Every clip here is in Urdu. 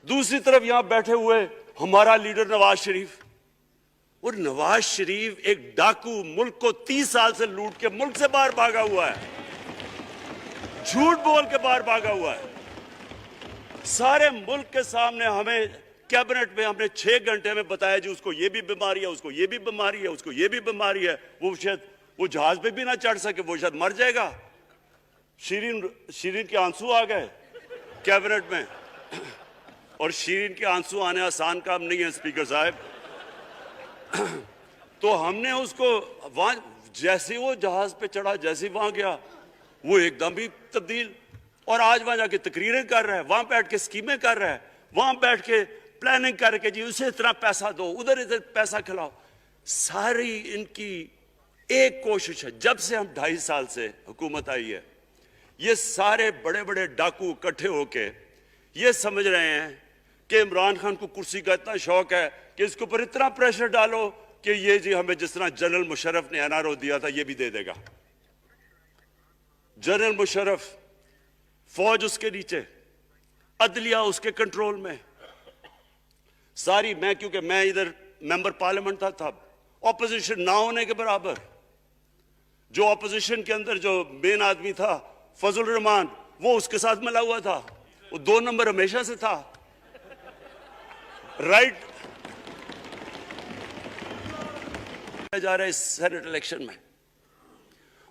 دوسری طرف یہاں بیٹھے ہوئے ہمارا لیڈر نواز شریف، اور نواز شریف ایک ڈاکو، ملک کو 30 سال سے لوٹ کے ملک سے باہر بھاگا ہوا ہے، جھوٹ بول کے باہر بھاگا ہوا ہے۔ سارے ملک کے سامنے ہمیں کیبنٹ میں ہم نے 6 گھنٹے میں بتایا جی اس کو یہ بھی بیماری ہے، اس کو یہ بھی بیماری ہے، اس کو یہ بھی بیماری ہے، وہ شاید وہ جہاز پہ بھی نہ چڑھ سکے، وہ شاید مر جائے گا۔ شیرین کے آنسو آ گئے کیبنٹ میں، اور شیرین کے آنسو آنے آسان کام نہیں ہے اسپیکر صاحب۔ تو ہم نے اس کو وہاں جیسے وہ جہاز پہ چڑھا، جیسے وہاں گیا، وہ ایک دم ہی تبدیل، اور آج وہاں جا کے تقریریں کر رہا ہے، وہاں بیٹھ کے اسکیمیں کر رہا ہے، وہاں بیٹھ کے پلاننگ کر کے جی اسے اتنا پیسہ دو، ادھر پیسہ کھلاؤ۔ ساری ان کی ایک کوشش ہے، جب سے ہم 2.5 سال سے حکومت آئی ہے، یہ سارے بڑے بڑے ڈاکو اکٹھے ہو کے یہ سمجھ رہے ہیں کہ عمران خان کو کرسی کا اتنا شوق ہے کہ اس کے اوپر اتنا پریشر ڈالو کہ یہ جی ہمیں جس طرح جنرل مشرف نے این آر او دیا تھا یہ بھی دے دے گا۔ جنرل مشرف، فوج اس کے نیچے، عدلیہ اس کے کنٹرول میں، ساری کیونکہ میں ادھر ممبر پارلیمنٹ تھا اپوزیشن نہ ہونے کے برابر، جو اپوزیشن کے اندر جو مین آدمی تھا فضل الرحمان، وہ اس کے ساتھ ملا ہوا تھا، وہ 2 نمبر ہمیشہ سے تھا، رائٹ جا رہا ہے اس سینٹ الیکشن میں۔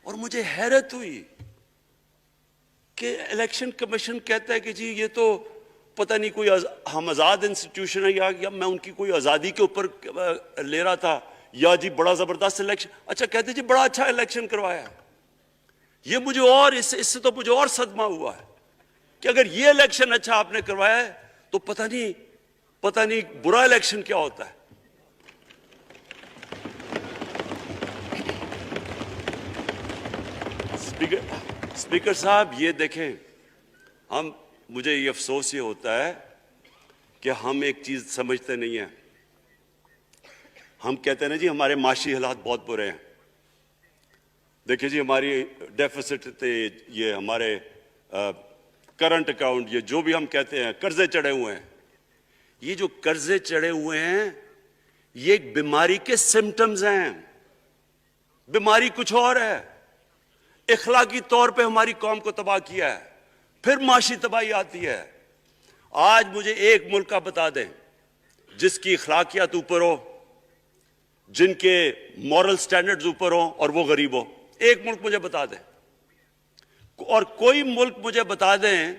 اور مجھے حیرت ہوئی کہ الیکشن کمیشن کہتا ہے کہ جی یہ تو پتہ نہیں کوئی ہم آزاد انسٹیٹیوشن ہے یا میں ان کی کوئی آزادی کے اوپر لے رہا تھا، یا جی بڑا زبردست الیکشن، اچھا کہتے جی بڑا اچھا الیکشن کروایا۔ یہ مجھے اور اس سے تو مجھے اور صدمہ ہوا ہے کہ اگر یہ الیکشن اچھا آپ نے کروایا ہے تو پتہ نہیں برا الیکشن کیا ہوتا ہے۔ اسپیکر صاحب یہ دیکھیں، مجھے یہ افسوس یہ ہوتا ہے کہ ہم ایک چیز سمجھتے نہیں ہیں۔ ہم کہتے ہیں نا جی ہمارے معاشی حالات بہت برے ہیں، دیکھیں جی ہماری ڈیفیسٹ تھے، یہ ہمارے کرنٹ اکاؤنٹ، یہ جو بھی ہم کہتے ہیں قرضے چڑھے ہوئے ہیں۔ یہ جو قرضے چڑھے ہوئے ہیں یہ ایک بیماری کے سمٹمز ہیں، بیماری کچھ اور ہے۔ اخلاقی طور پہ ہماری قوم کو تباہ کیا ہے، پھر معاشی تباہی آتی ہے۔ آج مجھے ایک ملک کا بتا دیں جس کی اخلاقیات اوپر ہو، جن کے مورل سٹینڈرڈز اوپر ہوں اور وہ غریب ہو، ایک ملک مجھے بتا دیں، اور کوئی ملک مجھے بتا دیں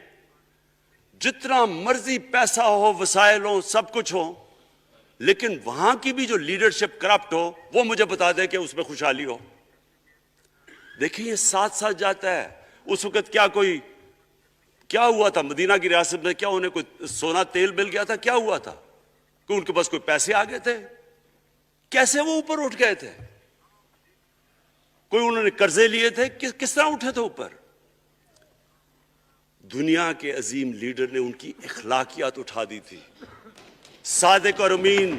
جتنا مرضی پیسہ ہو، وسائل ہو، سب کچھ ہو، لیکن وہاں کی بھی جو لیڈرشپ کرپٹ ہو وہ مجھے بتا دیں کہ اس میں خوشحالی ہو۔ دیکھیں یہ ساتھ ساتھ جاتا ہے۔ اس وقت کیا ہوا تھا مدینہ کی ریاست میں؟ کیا انہیں کوئی سونا تیل مل گیا تھا؟ کیا ہوا تھا کہ ان کے پاس کوئی پیسے آ گئے تھے؟ کیسے وہ اوپر اٹھ گئے تھے؟ کوئی انہوں نے قرضے لیے تھے؟ کس طرح اٹھے تھے اوپر؟ دنیا کے عظیم لیڈر نے ان کی اخلاقیات اٹھا دی تھی، صادق اور امین۔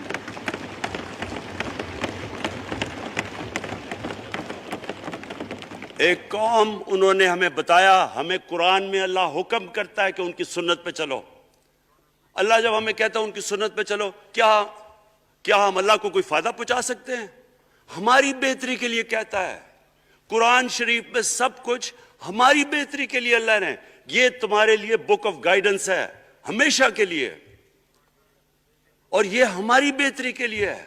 ایک قوم انہوں نے ہمیں بتایا، ہمیں قرآن میں اللہ حکم کرتا ہے کہ ان کی سنت پہ چلو۔ اللہ جب ہمیں کہتا ہے ان کی سنت پہ چلو، کیا ہم اللہ کو کوئی فائدہ پہنچا سکتے ہیں؟ ہماری بہتری کے لیے کہتا ہے قرآن شریف میں، سب کچھ ہماری بہتری کے لیے اللہ نے، یہ تمہارے لیے بک آف گائیڈنس ہے ہمیشہ کے لیے، اور یہ ہماری بہتری کے لیے ہے۔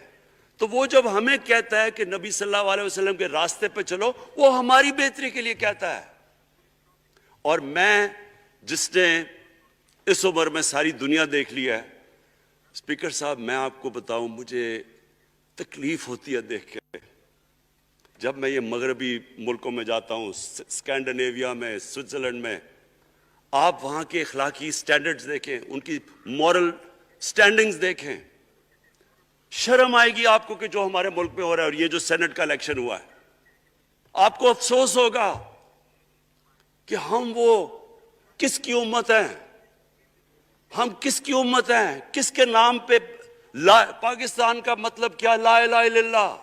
تو وہ جب ہمیں کہتا ہے کہ نبی صلی اللہ علیہ وسلم کے راستے پہ چلو، وہ ہماری بہتری کے لیے کہتا ہے۔ اور میں جس نے اس عمر میں ساری دنیا دیکھ لی ہے، اسپیکر صاحب میں آپ کو بتاؤں مجھے تکلیف ہوتی ہے دیکھ کے، جب میں یہ مغربی ملکوں میں جاتا ہوں، اسکینڈینیویا میں، سوئٹزرلینڈ میں، آپ وہاں کے اخلاقی سٹینڈرڈز دیکھیں، ان کی مورل سٹینڈنگز دیکھیں، شرم آئے گی آپ کو کہ جو ہمارے ملک میں ہو رہا ہے۔ اور یہ جو سینٹ کا الیکشن ہوا ہے، آپ کو افسوس ہوگا کہ ہم وہ کس کی امت ہیں، ہم کس کی امت ہیں، کس کے نام پہ پاکستان کا مطلب کیا، لا الہ الا اللہ،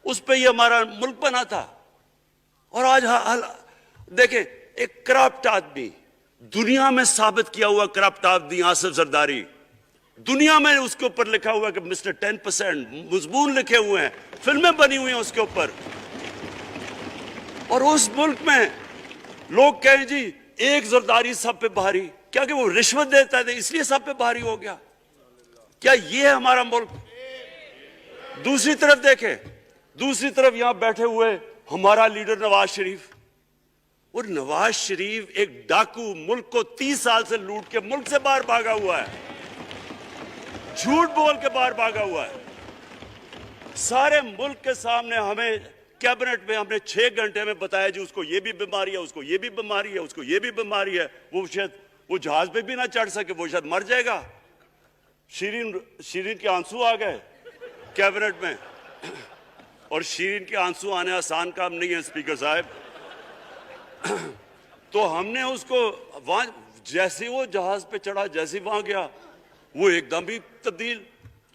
اس پہ یہ ہمارا ملک بنا تھا۔ اور آج دیکھیں ایک کرپٹ آدمی، دنیا میں ثابت کیا ہوا کرپٹ آدمی آصف زرداری، دنیا میں اس کے اوپر لکھا ہوا ہے کہ مسٹر 10%، مضمون لکھے ہوئے ہیں، فلمیں بنی ہوئی ہیں اس کے اوپر. اور اس ملک میں لوگ کہیں جی ایک زرداری سب پہ بھاری، کیا کہ وہ رشوت دیتا ہے اس لیے سب پہ بھاری ہو گیا؟ کیا یہ ہے ہمارا ملک؟ دوسری طرف دیکھیں، دوسری طرف یہاں بیٹھے ہوئے ہمارا لیڈر نواز شریف. اور نواز شریف ایک ڈاکو، ملک کو 30 سال سے لوٹ کے ملک سے باہر بھاگا ہوا ہے، جھوٹ بول کے باہر بھاگا ہوا ہے. سارے ملک کے سامنے ہمیں کیبنٹ میں ہم نے 6 گھنٹے میں بتایا جی اس کو یہ بھی بیماری ہے، اس کو یہ بھی بیماری ہے، اس کو یہ بھی بیماری ہے. وہ شاید وہ جہاز پہ بھی نہ چڑھ سکے، وہ شاید مر جائے گا. شیرین کے آنسو آ گئے کیبنٹ میں. اور شیرین کے آنسو آنے آسان کام نہیں ہے اسپیکر صاحب. تو ہم نے اس کو وہاں جیسے وہ جہاز پہ چڑھا، جیسے وہاں گیا وہ ایک دم بھی تبدیل.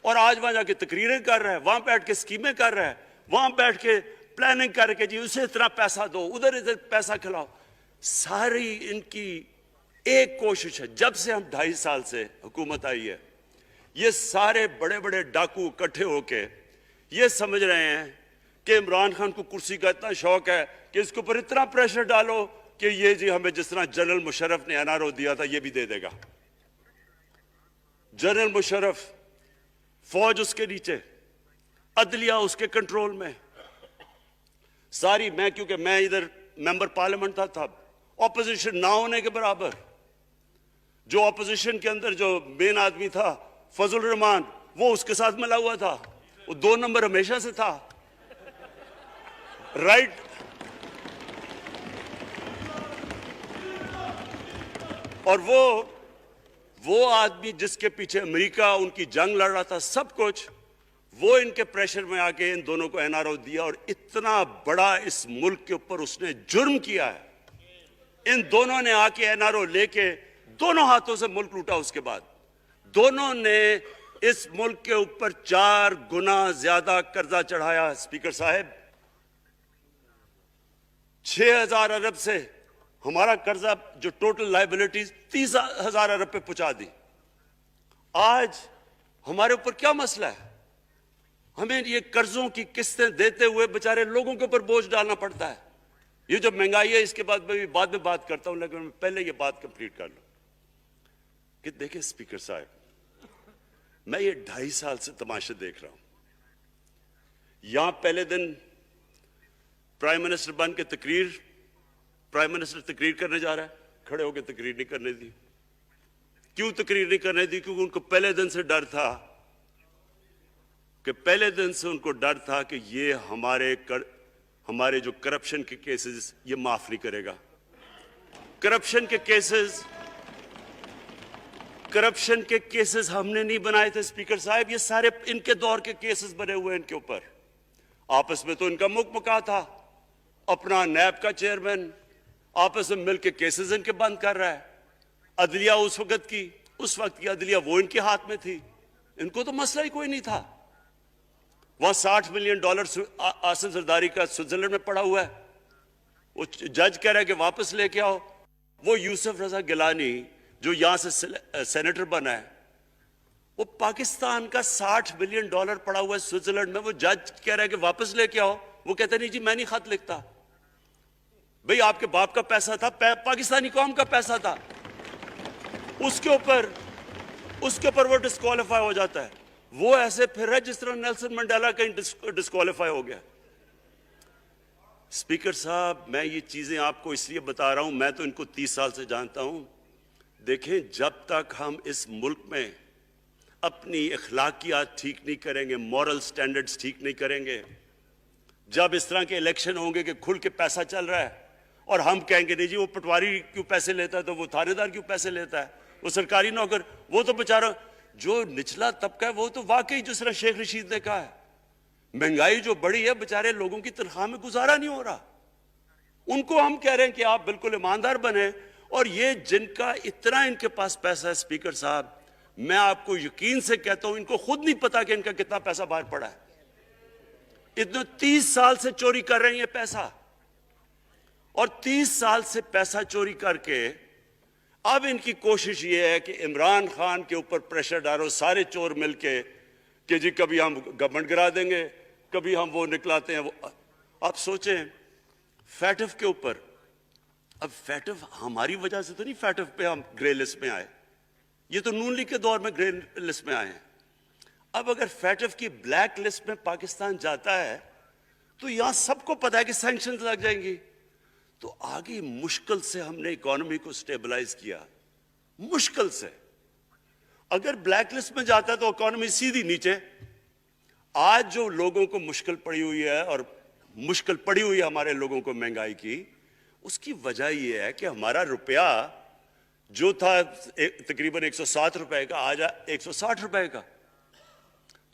اور آج وہاں جا کے تقریریں کر رہا ہے، وہاں بیٹھ کے سکیمیں کر رہا ہے، وہاں بیٹھ کے پلاننگ کر کے جی اسے اتنا پیسہ دو، ادھر ادھر پیسہ کھلاؤ. ساری ان کی ایک کوشش ہے جب سے ہم 2.5 سال سے حکومت آئی ہے، یہ سارے بڑے بڑے ڈاکو اکٹھے ہو کے یہ سمجھ رہے ہیں کہ عمران خان کو کرسی کا اتنا شوق ہے کہ اس کے اوپر اتنا پریشر ڈالو کہ یہ جی ہمیں جس طرح جنرل مشرف نے NRO دیا تھا یہ بھی دے دے گا. جنرل مشرف، فوج اس کے نیچے، عدلیہ اس کے کنٹرول میں ساری. میں کیونکہ میں ادھر ممبر پارلیمنٹ تھا اپوزیشن نہ ہونے کے برابر. جو اپوزیشن کے اندر جو مین آدمی تھا فضل الرحمان، وہ اس کے ساتھ ملا ہوا تھا، وہ 2 نمبر ہمیشہ سے تھا. رائٹ. اور وہ آدمی جس کے پیچھے امریکہ ان کی جنگ لڑ رہا تھا، سب کچھ وہ ان کے پریشر میں آ کے ان دونوں کو NRO دیا. اور اتنا بڑا اس ملک کے اوپر اس نے جرم کیا ہے. ان دونوں نے آ کے NRO لے کے دونوں ہاتھوں سے ملک لوٹا. اس کے بعد دونوں نے اس ملک کے اوپر 4 گنا زیادہ قرضہ چڑھایا. اسپیکر صاحب 6,000 ارب سے ہمارا قرضہ جو ٹوٹل لائبلٹیز 30,000 ارب پہ پہنچا دی. آج ہمارے اوپر کیا مسئلہ ہے؟ ہمیں یہ قرضوں کی قسطیں دیتے ہوئے بیچارے لوگوں کے اوپر بوجھ ڈالنا پڑتا ہے. یہ جو مہنگائی ہے اس کے بعد میں بعد میں بات کرتا ہوں، لیکن میں پہلے یہ بات کمپلیٹ کر لوں کہ دیکھیں اسپیکر صاحب، میں یہ 2.5 سال سے تماشے دیکھ رہا ہوں. یہاں پہلے دن پرائم منسٹر بن کے پرائم منسٹر تقریر کرنے جا رہا ہے، کھڑے ہو کے تقریر نہیں کرنے دی. کیوں تقریر نہیں کرنے دی؟ کیونکہ ان کو پہلے دن سے ڈر تھا کہ یہ ہمارے جو کرپشن کے کیسز یہ معاف نہیں کرے گا. کرپشن کے کیسز ہم نے نہیں بنائے تھے اسپیکر صاحب، یہ سارے ان کے دور کے کیسز بنے ہوئے ان کے اوپر. آپس میں تو ان کا مکا تھا. اپنا نیب کا چیئرمین آپس میں مل کے کیسز ان کے بند کر رہا ہے. عدلیہ اس وقت کی عدلیہ وہ ان کے ہاتھ میں تھی. ان کو تو مسئلہ ہی کوئی نہیں تھا. وہاں $60 ملین آصف زرداری کا سوئٹزرلینڈ میں پڑا ہوا ہے. وہ جج کہہ رہا ہے کہ واپس لے کے آؤ. وہ یوسف رضا گیلانی جو یہاں سے سینیٹر بنا ہے، وہ پاکستان کا $60 ملین پڑا ہوا ہے سوئٹزرلینڈ میں. وہ جج کہہ رہا ہے کہ واپس لے کے آؤ. وہ کہتے نہیں جی میں نہیں خط لکھتا. بھئی آپ کے باپ کا پیسہ تھا، پاکستانی قوم کا پیسہ تھا. اس کے اوپر وہ ڈسکوالیفائی ہو جاتا ہے. وہ ایسے پھر رہا ہے جس طرح نیلسن منڈیلا کہیں ڈسکوالیفائی ہو گیا. اسپیکر صاحب میں یہ چیزیں آپ کو اس لیے بتا رہا ہوں، میں تو ان کو 30 سال سے جانتا ہوں. دیکھیں جب تک ہم اس ملک میں اپنی اخلاقیات ٹھیک نہیں کریں گے، مورل سٹینڈرڈز ٹھیک نہیں کریں گے، جب اس طرح کے الیکشن ہوں گے کہ کھل کے پیسہ چل رہا ہے اور ہم کہیں گے نہیں جی وہ پٹواری کیوں پیسے لیتا ہے، تو وہ تھانے دار کیوں پیسے لیتا ہے، وہ سرکاری نوکر، وہ تو بیچارہ جو نچلا طبقہ ہے وہ تو واقعی جس طرح شیخ رشید نے کہا ہے مہنگائی جو بڑی ہے بیچارے لوگوں کی تنخواہ میں گزارا نہیں ہو رہا. ان کو ہم کہہ رہے ہیں کہ آپ بالکل ایماندار بنیں. اور یہ جن کا اتنا ان کے پاس پیسہ ہے اسپیکر صاحب، میں آپ کو یقین سے کہتا ہوں ان کو خود نہیں پتا کہ ان کا کتنا پیسہ باہر پڑا ہے. اتنے 30 سال سے چوری کر رہے ہیں یہ پیسہ، اور 30 سال سے پیسہ چوری کر کے اب ان کی کوشش یہ ہے کہ عمران خان کے اوپر پریشر ڈالو سارے چور مل کے کہ جی کبھی ہم گورنمنٹ گرا دیں گے، کبھی ہم وہ نکلاتے ہیں وہ۔ آپ سوچیں فیٹف کے اوپر، اب فیٹف ہماری وجہ سے تو نہیں فیٹف پہ ہم گرے لسٹ میں آئے، یہ تو نون لیگ کے دور میں گرے لسٹ میں آئے ہیں۔ اب اگر فیٹف کی بلیک لسٹ میں پاکستان جاتا ہے تو یہاں سب کو پتا ہے کہ سینکشنز لگ جائیں گی، تو آگے مشکل سے ہم نے اکانومی کو سٹیبلائز کیا، مشکل سے۔ اگر بلیک لسٹ میں جاتا ہے تو اکانومی سیدھی نیچے۔ آج جو لوگوں کو مشکل پڑی ہوئی ہے، اور مشکل پڑی ہوئی ہے ہمارے لوگوں کو مہنگائی کی، اس کی وجہ یہ ہے کہ ہمارا روپیہ جو تھا تقریباً 107 روپے کا، آج 160 روپے کا۔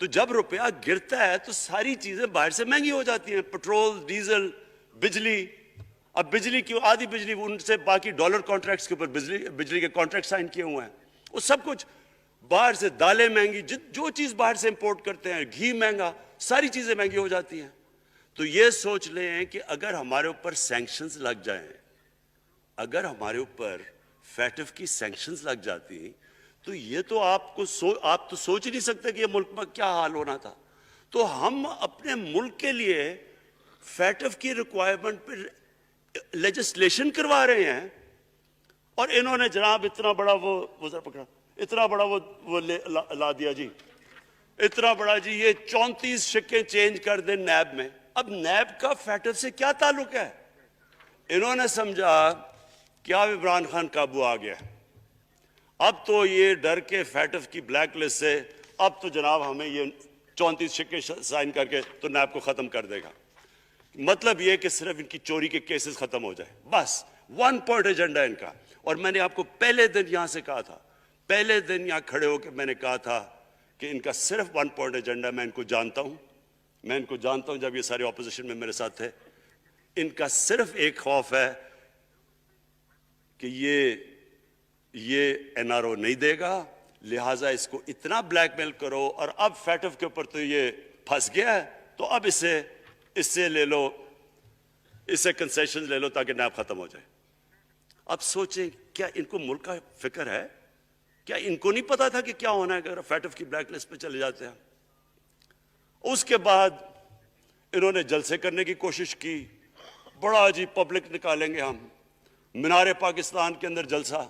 تو جب روپیہ گرتا ہے تو ساری چیزیں باہر سے مہنگی ہو جاتی ہیں، پٹرول، ڈیزل، بجلی۔ اب بجلی کی آدھی بجلی ان سے باقی ڈالر کانٹریکٹس کے اوپر بجلی کے کانٹریکٹ سائن کیے ہوئے ہیں، وہ سب کچھ باہر سے، دالیں مہنگی، جو چیز باہر سے امپورٹ کرتے ہیں، گھی مہنگا، ساری چیزیں مہنگی ہو جاتی ہیں۔ تو یہ سوچ لیں کہ اگر ہمارے اوپر سینکشنز لگ جائیں، اگر ہمارے اوپر فیٹف کی سینکشنز لگ جاتی تو یہ تو آپ تو سوچ ہی نہیں سکتے کہ یہ ملک میں کیا حال ہونا تھا۔ تو ہم اپنے ملک کے لیے فیٹف کی ریکوائرمنٹ پہ لیجسلیشن کروا رہے ہیں، اور انہوں نے جناب اتنا بڑا وہ ذرا پکڑا، اتنا بڑا وہ لا دیا جی، اتنا بڑا جی، یہ 34 شکیں چینج کر دیں نیب میں۔ اب نیب کا فیٹف سے کیا تعلق ہے؟ انہوں نے سمجھا کہ اب عمران خان قابو آ گیا، اب تو یہ ڈر کے فیٹف کی بلیک لسٹ سے، اب تو جناب ہمیں یہ 34 شکیں سائن کر کے تو نیب کو ختم کر دے گا۔ مطلب یہ کہ صرف ان کی چوری کے کیسز ختم ہو جائے، بس 1 پوائنٹ ایجنڈا ان کا۔ اور میں نے آپ کو پہلے دن یہاں سے کہا تھا، پہلے دن یہاں کھڑے ہو کے میں نے کہا تھا کہ ان کا صرف 1 پوائنٹ ایجنڈا، میں ان کو جانتا ہوں، جب یہ سارے اپوزیشن میں میرے ساتھ تھے، ان کا صرف ایک خوف ہے کہ یہ این آر او نہیں دے گا، لہٰذا اس کو اتنا بلیک میل کرو، اور اب فیٹف کے اوپر تو یہ پھنس گیا ہے تو اب اس سے لے لو، اس سے کنسیشن لے لو تاکہ نیب ختم ہو جائے۔ اب سوچیں کیا ان کو ملک کا فکر ہے؟ کیا ان کو نہیں پتا تھا کہ کیا ہونا ہے اگر فیٹف کی بلیک لسٹ پہ چلے جاتے ہیں؟ اس کے بعد انہوں نے جلسے کرنے کی کوشش کی، بڑا جی پبلک نکالیں گے ہم، مینار پاکستان کے اندر جلسہ،